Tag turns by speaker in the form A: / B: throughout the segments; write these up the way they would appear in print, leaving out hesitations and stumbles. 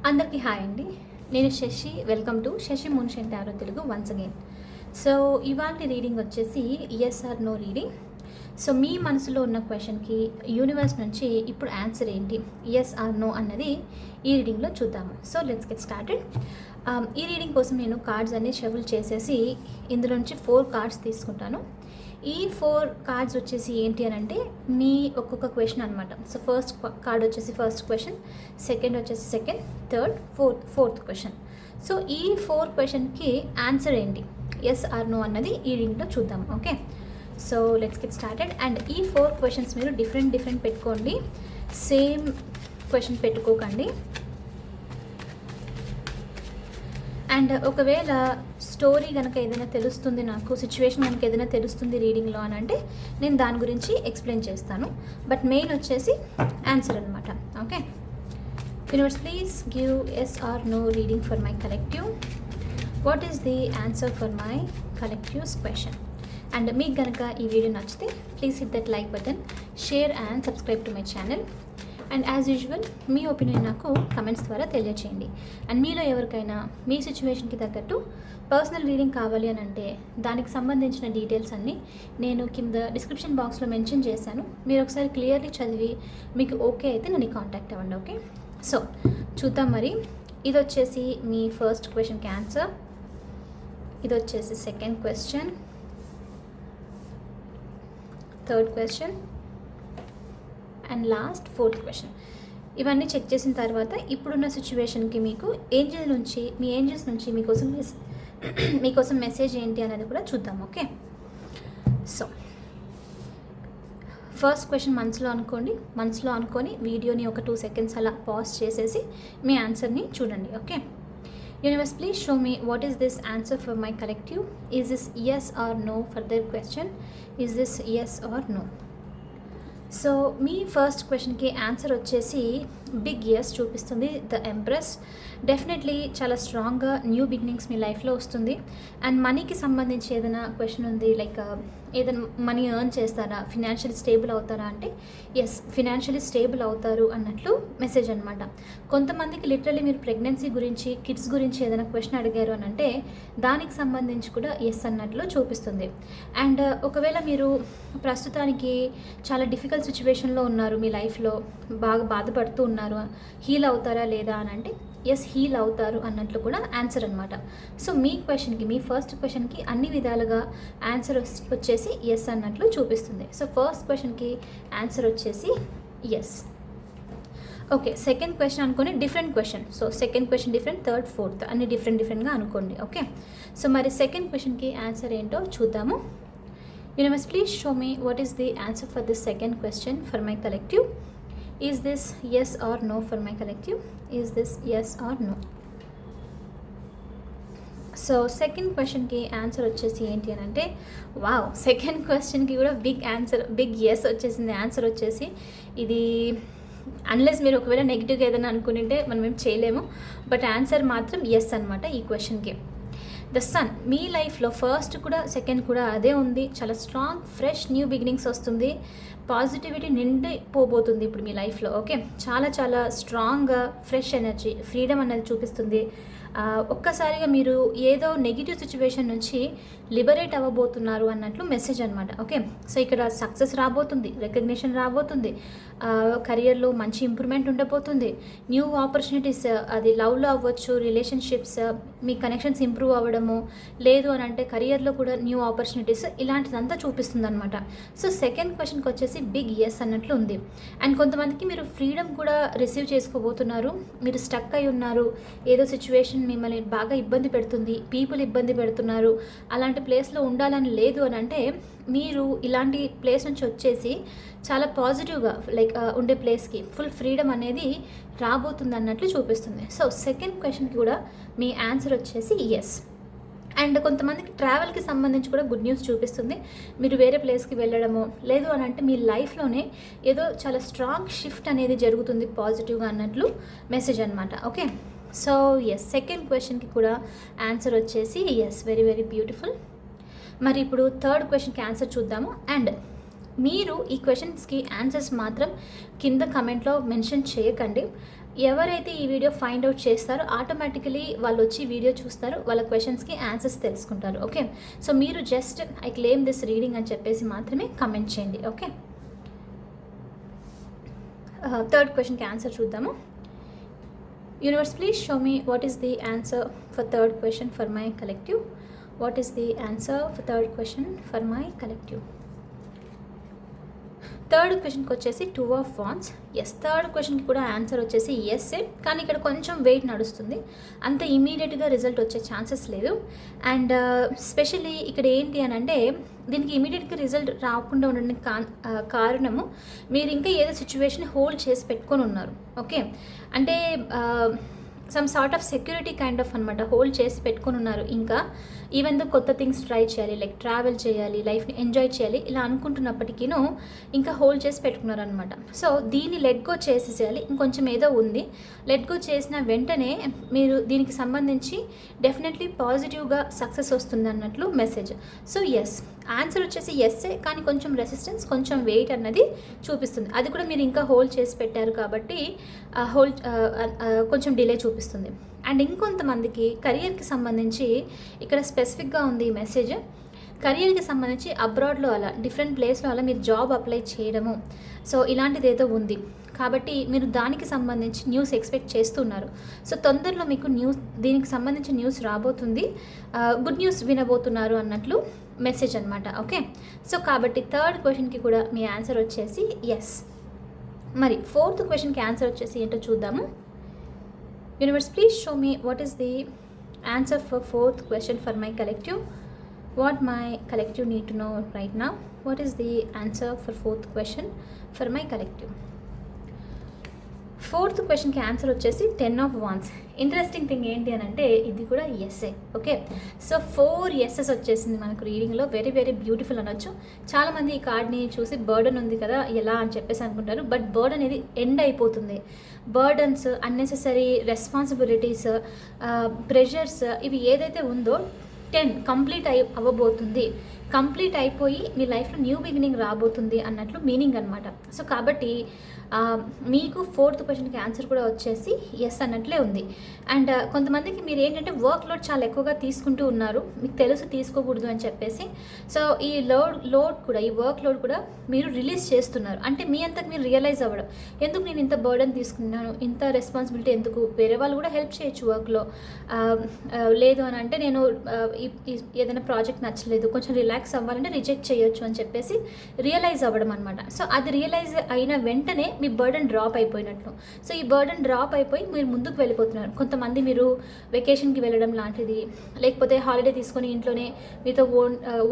A: అందరికీ హాయ్ అండి. నేను శశి. వెల్కమ్ టు శశి మున్షన్ tarot Telugu once again. So ఇవాళ రీడింగ్ వచ్చేసి yes or no reading. So మీ మనసులో ఉన్న క్వశ్చన్కి యూనివర్స్ నుంచి ఇప్పుడు ఆన్సర్ ఏంటి, ఎస్ ఆర్ నో అన్నది ఈ రీడింగ్లో చూద్దాము. So let's get started. ఈ రీడింగ్ కోసం నేను కార్డ్స్ అన్ని షఫుల్ చేసేసి ఇందులో నుంచి 4 కార్డ్స్ తీసుకుంటాను. ఈ 4 కార్డ్స్ వచ్చేసి ఏంటి అని అంటే మీ ఒక్కొక్క క్వశ్చన్ అనమాట. సో ఫస్ట్ కార్డ్ వచ్చేసి ఫస్ట్ క్వశ్చన్, సెకండ్ వచ్చేసి second, third, fourth question. So ఈ 4 క్వశ్చన్కి ఆన్సర్ ఏంటి, ఎస్ ఆర్ నో అన్నది ఈ రీడింగ్లో చూద్దాం. Okay, so let's get started. And ఈ 4 క్వశ్చన్స్ మీరు డిఫరెంట్ పెట్టుకోండి, సేమ్ క్వశ్చన్ పెట్టుకోకండి. అండ్ ఒకవేళ స్టోరీ కనుక ఏదైనా తెలుస్తుంది, నాకు సిచ్యువేషన్ కనుక ఏదైనా తెలుస్తుంది రీడింగ్లో అని అంటే నేను దాని గురించి ఎక్స్ప్లెయిన్ చేస్తాను. బట్ మెయిన్ వచ్చేసి ఆన్సర్ అనమాట. Okay, universe please give yes or no reading for my collective. What is the answer for my collectives question? And మీకు కనుక ఈ వీడియో నచ్చితే please hit that like button, share and subscribe to my channel. And as usual మీ opinion నాకు comments ద్వారా తెలియచేయండి. And మీలో ఎవరికైనా మీ సిచ్యువేషన్కి తగ్గట్టు పర్సనల్ రీడింగ్ కావాలి అని అంటే దానికి సంబంధించిన డీటెయిల్స్ అన్నీ నేను కింద డిస్క్రిప్షన్ బాక్స్లో మెన్షన్ చేశాను. మీరు ఒకసారి క్లియర్లీ చదివి మీకు ఓకే అయితే నన్ను కాంటాక్ట్ అవ్వండి. ఓకే, సో చూద్దాం మరి. ఇది వచ్చేసి మీ ఫస్ట్ క్వశ్చన్కి ఆన్సర్, ఇది వచ్చేసి second question, third question and last fourth question. ఇవన్నీ చెక్ చేసిన తర్వాత ఇప్పుడున్న సిచ్యువేషన్కి మీకు మీ ఏంజల్స్ నుంచి మీకోసం మెసేజ్ ఏంటి అనేది కూడా చూద్దాం. ఓకే, సో ఫస్ట్ క్వశ్చన్ మనసులో అనుకొని వీడియోని ఒక 2 seconds అలా పాజ్ చేసేసి మీ ఆన్సర్ని చూడండి. Okay, universe please show me what is this answer for my collective. Is this yes or no for the question? Is this yes or no? So మీ ఫస్ట్ క్వశ్చన్కి ఆన్సర్ వచ్చేసి బిగ్ ఎస్ చూపిస్తుంది. The empress definitely చాలా స్ట్రాంగ్గా new beginnings మీ లైఫ్లో వస్తుంది. And మనీకి సంబంధించి ఏదైనా క్వశ్చన్ ఉంది, లైక్ ఏదైనా మనీ ఎర్న్ చేస్తారా, ఫినాన్షియల్ స్టేబుల్ అవుతారా అంటే ఎస్, ఫినాన్షియలీ స్టేబుల్ అవుతారు అన్నట్లు మెసేజ్ అనమాట. కొంతమందికి లిటరల్లీ మీరు ప్రెగ్నెన్సీ గురించి, కిడ్స్ గురించి ఏదైనా క్వశ్చన్ అడిగారు అని అంటే దానికి సంబంధించి కూడా ఎస్ అన్నట్లు చూపిస్తుంది. అండ్ ఒకవేళ మీరు ప్రస్తుతానికి చాలా డిఫికల్ట్ సిచ్యువేషన్లో ఉన్నారు, మీ లైఫ్లో బాగా బాధపడుతూ ఉన్నారు, హీల్ అవుతారా లేదా అని అంటే ఎస్, హీల్ అవుతారు అన్నట్లు కూడా ఆన్సర్ అనమాట. సో మీ క్వశ్చన్కి, మీ ఫస్ట్ క్వశ్చన్కి అన్ని విధాలుగా ఆన్సర్ వచ్చేసి ఎస్ అన్నట్లు చూపిస్తుంది. సో ఫస్ట్ క్వశ్చన్కి ఆన్సర్ వచ్చేసి ఎస్. ఓకే, సెకండ్ క్వశ్చన్ అనుకోని different question. So second question different, third, fourth అన్ని డిఫరెంట్గా అనుకోండి. ఓకే, సో మరి సెకండ్ క్వశ్చన్కి ఆన్సర్ ఏంటో చూద్దాము. Universe please show me what is the answer for this second question for my collective. Is this yes or no for my collective? Is this yes or no? So second క్వశ్చన్కి answer వచ్చేసి ఏంటి అని అంటే, wow, second క్వశ్చన్కి కూడా big answer, big yes వచ్చేసింది. Answer వచ్చేసి ఇది అన్లెస్ మీరు ఒకవేళ నెగిటివ్గా ఏదైనా అనుకుంటే మనం ఏం చేయలేము, బట్ ఆన్సర్ మాత్రం ఎస్ అనమాట ఈ క్వశ్చన్కి. ద సన్ మీ లైఫ్లో ఫస్ట్ కూడా సెకండ్ కూడా అదే ఉంది. చాలా స్ట్రాంగ్ ఫ్రెష్ న్యూ బిగినింగ్స్ వస్తుంది, పాజిటివిటీ నిండి పోబోతుంది ఇప్పుడు మీ లైఫ్లో. ఓకే, చాలా స్ట్రాంగ్గా ఫ్రెష్ ఎనర్జీ, ఫ్రీడమ్ అనేది చూపిస్తుంది. ఒక్కసారిగా మీరు ఏదో నెగిటివ్ సిచ్యువేషన్ నుంచి లిబరేట్ అవ్వబోతున్నారు అన్నట్లు మెసేజ్ అనమాట. ఓకే, సో ఇక్కడ సక్సెస్ రాబోతుంది, రికగ్నిషన్ రాబోతుంది, కెరియర్లో మంచి ఇంప్రూవ్మెంట్ ఉండబోతుంది, న్యూ ఆపర్చునిటీస్, అది లవ్లో అవ్వచ్చు, రిలేషన్షిప్స్, మీ కనెక్షన్స్ ఇంప్రూవ్ అవ్వడము, లేదు అని అంటే కెరియర్లో కూడా న్యూ ఆపర్చునిటీస్, ఇలాంటిదంతా చూపిస్తుంది అనమాట. సో సెకండ్ క్వశ్చన్కి వచ్చేసి బిగ్ ఎస్ అన్నట్లు ఉంది. అండ్ కొంతమందికి మీరు ఫ్రీడమ్ కూడా రిసీవ్ చేసుకోబోతున్నారు. మీరు స్టక్ అయి ఉన్నారు, ఏదో సిచ్యువేషన్ మిమ్మల్ని బాగా ఇబ్బంది పెడుతుంది, పీపుల్ ఇబ్బంది పెడుతున్నారు, అలాంటి ప్లేస్లో ఉండాలని లేదు అని అంటే మీరు ఇలాంటి ప్లేస్ నుంచి వచ్చేసి చాలా పాజిటివ్గా లైక్ ఉండే ప్లేస్కి ఫుల్ ఫ్రీడమ్ అనేది రాబోతుంది అన్నట్లు చూపిస్తుంది. సో సెకండ్ క్వశ్చన్కి కూడా మీ ఆన్సర్ వచ్చేసి ఎస్. అండ్ కొంతమందికి ట్రావెల్కి సంబంధించి కూడా గుడ్ న్యూస్ చూపిస్తుంది. మీరు వేరే ప్లేస్కి వెళ్ళడము, లేదు అని అంటే మీ లైఫ్లోనే ఏదో చాలా స్ట్రాంగ్ షిఫ్ట్ అనేది జరుగుతుంది పాజిటివ్గా అన్నట్లు మెసేజ్ అనమాట. ఓకే, సో ఎస్, సెకండ్ క్వశ్చన్కి కూడా ఆన్సర్ వచ్చేసి ఎస్. Very beautiful. మరి ఇప్పుడు థర్డ్ క్వశ్చన్కి ఆన్సర్ చూద్దాము. అండ్ మీరు ఈ క్వశ్చన్స్కి ఆన్సర్స్ మాత్రం కింద కమెంట్లో మెన్షన్ చేయకండి. ఎవరైతే ఈ వీడియో ఫైండ్ అవుట్ చేస్తారో ఆటోమేటికలీ వాళ్ళు వచ్చి వీడియో చూస్తారు, వాళ్ళ క్వశ్చన్స్కి ఆన్సర్స్ తెలుసుకుంటారు. ఓకే, సో మీరు just I claim this reading అని చెప్పేసి మాత్రమే కమెంట్ చేయండి. ఓకే, థర్డ్ క్వశ్చన్కి ఆన్సర్ చూద్దాము. Universe please show me what is the answer for third question for my collective. What is the answer for third question for my collective. Third క్వశ్చన్కి వచ్చేసి 2 of Wands. Yes, third క్వశ్చన్కి కూడా answer వచ్చేసి SA, కానీ ఇక్కడ కొంచెం wait నడుస్తుంది, అంత ఇమీడియట్గా రిజల్ట్ వచ్చే ఛాన్సెస్ లేదు. అండ్ స్పెషల్లీ ఇక్కడ ఏంటి అని అంటే దీనికి ఇమీడియట్గా రిజల్ట్ రాకుండా ఉండడానికి కారణము మీరు ఇంకా ఏదో సిచ్యువేషన్ హోల్డ్ చేసి పెట్టుకొని ఉన్నారు. ఓకే, అంటే some sort of security kind of అనమాట హోల్డ్ చేసి పెట్టుకొని ఉన్నారు. ఇంకా ఈవెన్ దో కొత్త థింగ్స్ ట్రై చేయాలి, లైక్ ట్రావెల్ చేయాలి, లైఫ్ని ఎంజాయ్ చేయాలి, ఇలా అనుకుంటున్నప్పటికీను ఇంకా హోల్డ్ చేసి పెట్టుకున్నారు అనమాట. సో దీన్ని లెట్ గో చేసేసేయాలి. ఇంకొంచెం ఏదో ఉంది, లెట్ గో చేసిన వెంటనే మీరు దీనికి సంబంధించి డెఫినెట్లీ పాజిటివ్గా సక్సెస్ వస్తుంది అన్నట్లు మెసేజ్. సో ఎస్, ఆన్సర్ వచ్చేసి ఎస్ఏ, కానీ కొంచెం రెసిస్టెన్స్, కొంచెం వెయిట్ అన్నది చూపిస్తుంది. అది కూడా మీరు ఇంకా హోల్డ్ చేసి పెట్టారు కాబట్టి కొంచెం డిలే చూపిస్తుంది. అండ్ ఇంకొంతమందికి కెరియర్కి సంబంధించి ఇక్కడ స్పెసిఫిక్గా ఉంది ఈ మెసేజ్. కెరియర్కి సంబంధించి అబ్రాడ్లో అలా డిఫరెంట్ ప్లేస్లో అలా మీరు జాబ్ అప్లై చేయడము, సో ఇలాంటిది ఏదో ఉంది కాబట్టి మీరు దానికి సంబంధించి న్యూస్ ఎక్స్పెక్ట్ చేస్తున్నారు. సో తొందరలో మీకు దీనికి సంబంధించి న్యూస్ రాబోతుంది, గుడ్ న్యూస్ వినబోతున్నారు అన్నట్లు మెసేజ్ అనమాట. ఓకే, సో కాబట్టి థర్డ్ క్వశ్చన్కి కూడా మీ ఆన్సర్ వచ్చేసి ఎస్. మరి ఫోర్త్ క్వశ్చన్కి ఆన్సర్ వచ్చేసి ఏంటో చూద్దాము. Universe, please show me what is the answer for fourth question for my collective. What my collective need to know right now. What is the answer for fourth question for my collective. Fourth క్వశ్చన్కి answer వచ్చేసి 10 of Wands. Interesting thing ఏంటి అని అంటే ఇది కూడా SA. Okay, so 4 SS వచ్చేసింది మనకు రీడింగ్లో. Very very beautiful అనొచ్చు. చాలామంది ఈ కార్డ్ని చూసి బర్డన్ ఉంది కదా ఎలా అని చెప్పేసి అనుకుంటారు, బట్ బర్డన్ అనేది ఎండ్ అయిపోతుంది. బర్డన్స్, అన్నెసెసరీ రెస్పాన్సిబిలిటీస్, ప్రెషర్స్, ఇవి ఏదైతే ఉందో 10 కంప్లీట్ అవ్వబోతుంది. కంప్లీట్ అయిపోయి మీ లైఫ్లో న్యూ బిగినింగ్ రాబోతుంది అన్నట్లు మీనింగ్ అనమాట. సో కాబట్టి మీకు ఫోర్త్ క్వశ్చన్కి ఆన్సర్ కూడా వచ్చేసి ఎస్ అన్నట్లే ఉంది. అండ్ కొంతమందికి మీరు ఏంటంటే వర్క్ లోడ్ చాలా ఎక్కువగా తీసుకుంటూ ఉన్నారు, మీకు తెలుసు తీసుకోకూడదు అని చెప్పేసి. సో ఈ లోడ్ కూడా, ఈ వర్క్ లోడ్ కూడా మీరు రిలీజ్ చేస్తున్నారు. అంటే మీ అంతకు మీరు రియలైజ్ అవ్వడం, ఎందుకు నేను ఇంత బర్డన్ తీసుకున్నాను, ఇంత రెస్పాన్సిబిలిటీ ఎందుకు, వేరే వాళ్ళు కూడా హెల్ప్ చేయొచ్చు వర్క్లో. లేదు అని అంటే నేను ఏదైనా ప్రాజెక్ట్ నచ్చలేదు, కొంచెం రిలాక్స్ అవ్వాలంటే రిజెక్ట్ చేయొచ్చు అని చెప్పేసి రియలైజ్ అవ్వడం అనమాట. సో అది రియలైజ్ అయిన వెంటనే మీ బర్డన్ డ్రాప్ అయిపోయినట్లు. సో ఈ బర్డన్ డ్రాప్ అయిపోయి మీరు ముందుకు వెళ్ళిపోతున్నారు. కొంతమంది మీరు వెకేషన్కి వెళ్ళడం లాంటిది, లేకపోతే హాలిడే తీసుకొని ఇంట్లోనే మీతో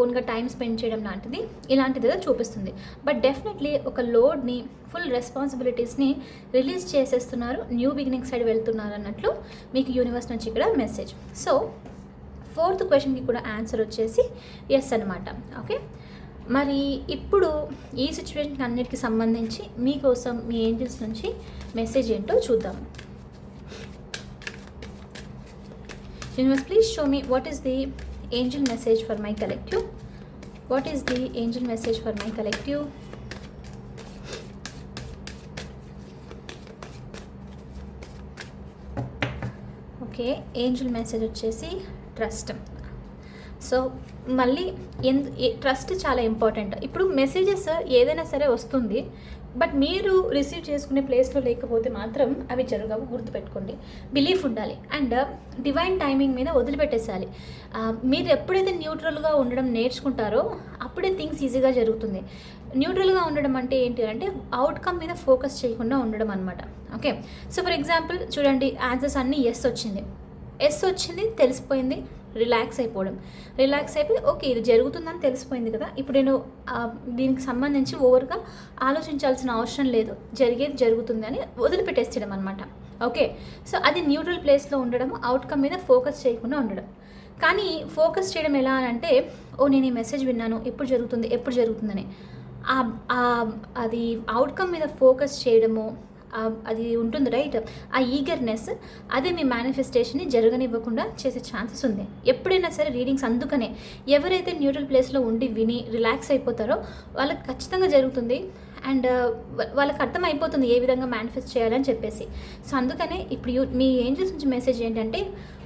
A: ఓన్గా టైం స్పెండ్ చేయడం లాంటిది, ఇలాంటిది ఏదో చూపిస్తుంది. బట్ డెఫినెట్లీ ఒక లోడ్ని, ఫుల్ రెస్పాన్సిబిలిటీస్ని రిలీజ్ చేసేస్తున్నారు, న్యూ బిగినింగ్ సైడ్ వెళ్తున్నారు అన్నట్లు మీకు యూనివర్స్ నుంచి ఇక్కడ మెసేజ్. సో ఫోర్త్ క్వశ్చన్కి కూడా ఆన్సర్ వచ్చేసి ఎస్ అనమాట. ఓకే, మరి ఇప్పుడు ఈ సిచ్యువేషన్కి అన్నిటికి సంబంధించి మీకోసం మీ ఏంజల్స్ నుంచి మెసేజ్ ఏంటో చూద్దాం. Universe please show me what is the Angel message for my collective. What is the Angel message for my collective. Okay, Angel message వచ్చేసి ట్రస్ట్. సో మళ్ళీ ట్రస్ట్ చాలా ఇంపార్టెంట్. ఇప్పుడు మెసేజెస్ ఏదైనా సరే వస్తుంది, బట్ మీరు రిసీవ్ చేసుకునే ప్లేస్లో లేకపోతే మాత్రం అవి జరగవు, గుర్తుపెట్టుకోండి. బిలీఫ్ ఉండాలి అండ్ డివైన్ టైమింగ్ మీద వదిలిపెట్టేసాలి. మీరు ఎప్పుడైతే న్యూట్రల్గా ఉండడం నేర్చుకుంటారో అప్పుడే థింగ్స్ ఈజీగా జరుగుతుంది. న్యూట్రల్గా ఉండడం అంటే ఏంటి అంటే అవుట్కమ్ మీద ఫోకస్ చేయకుండా ఉండడం అనమాట. ఓకే, సో ఫర్ ఎగ్జాంపుల్ చూడండి, ఆన్సర్స్ అన్నీ ఎస్ వచ్చింది తెలిసిపోయింది, రిలాక్స్ అయిపోయి ఓకే ఇది జరుగుతుందని తెలిసిపోయింది కదా, ఇప్పుడు నేను దీనికి సంబంధించి ఓవర్గా ఆలోచించాల్సిన అవసరం లేదు, జరిగేది జరుగుతుంది అని వదిలిపెట్టేసేయడం అనమాట. ఓకే, సో అది న్యూట్రల్ ప్లేస్లో ఉండడం, అవుట్కమ్ మీద ఫోకస్ చేయకుండా ఉండడం. కానీ ఫోకస్ చేయడం ఎలా అని అంటే, నేను ఈ మెసేజ్ విన్నాను, ఎప్పుడు జరుగుతుందని అది అవుట్కమ్ మీద ఫోకస్ చేయడము, అది ఉంటుంది రైట్. ఆ ఈగర్నెస్ అదే మీ మేనిఫెస్టేషన్ని జరగనివ్వకుండా చేసే ఛాన్సెస్ ఉంది ఎప్పుడైనా సరే రీడింగ్స్. అందుకనే ఎవరైతే న్యూట్రల్ ప్లేస్లో ఉండి విని రిలాక్స్ అయిపోతారో వాళ్ళకి ఖచ్చితంగా జరుగుతుంది. అండ్ వాళ్ళకి అర్థమైపోతుంది ఏ విధంగా మేనిఫెస్ట్ చేయాలని చెప్పేసి. సో అందుకనే ఇప్పుడు మీ ఏంజల్స్ నుంచి మెసేజ్ ఏంటంటే,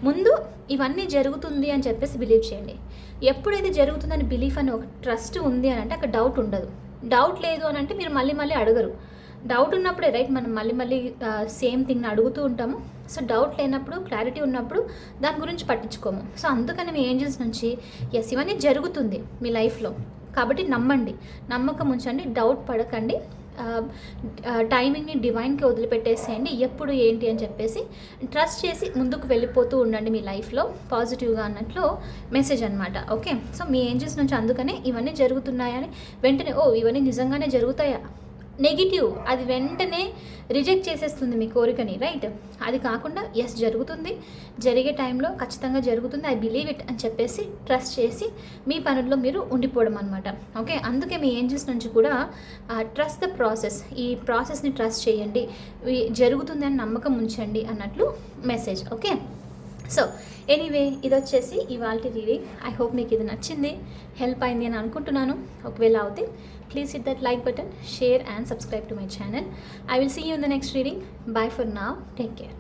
A: ముందు ఇవన్నీ జరుగుతుంది అని చెప్పేసి బిలీవ్ చేయండి. ఎప్పుడైతే జరుగుతుందని బిలీఫ్ అని ఒక ట్రస్ట్ ఉంది అని అంటే అక్కడ డౌట్ ఉండదు. డౌట్ లేదు అని అంటే మీరు మళ్ళీ మళ్ళీ అడగరు. డౌట్ ఉన్నప్పుడే రైట్ మనం మళ్ళీ మళ్ళీ సేమ్ థింగ్ని అడుగుతూ ఉంటాము. సో డౌట్ లేనప్పుడు, క్లారిటీ ఉన్నప్పుడు దాని గురించి పట్టించుకోము. సో అందుకని మీ ఏంజల్స్ నుంచి ఎస్ ఇవన్నీ జరుగుతుంది మీ లైఫ్లో కాబట్టి నమ్మండి, నమ్మకం ఉంచండి, డౌట్ పడకండి, టైమింగ్ని డివైన్కి వదిలిపెట్టేసేయండి, ఎప్పుడు ఏంటి అని చెప్పేసి ట్రస్ట్ చేసి ముందుకు వెళ్ళిపోతూ ఉండండి మీ లైఫ్లో పాజిటివ్గా అన్నట్లు మెసేజ్ అనమాట. ఓకే, సో మీ ఏంజల్స్ నుంచి అందుకనే ఇవన్నీ జరుగుతున్నాయని వెంటనే ఇవన్నీ నిజంగానే జరుగుతాయా, నెగిటివ్ అది వెంటనే రిజెక్ట్ చేసేస్తుంది మీ కోరికని, రైట్? అది కాకుండా ఎస్ జరుగుతుంది, జరిగే టైంలో ఖచ్చితంగా జరుగుతుంది, ఐ బిలీవ్ ఇట్ అని చెప్పేసి ట్రస్ట్ చేసి మీ పనుల్లో మీరు ఉండిపోవడం అనమాట. ఓకే, అందుకే మీ ఏంజల్స్ నుంచి కూడా ట్రస్ట్ ద ప్రాసెస్, ఈ ప్రాసెస్ని ట్రస్ట్ చేయండి, జరుగుతుంది అని నమ్మకం ఉంచండి అన్నట్లు మెసేజ్. ఓకే, సో ఎనీవే ఇది వచ్చేసి ఇవాళ రీడింగ్. ఐ హోప్ మీకు ఇది నచ్చింది, హెల్ప్ అయింది అని అనుకుంటున్నాను. ఒకవేళ అవుతే please hit that like button, share and subscribe to my channel. I will see you in the next reading. Bye for now. Take care.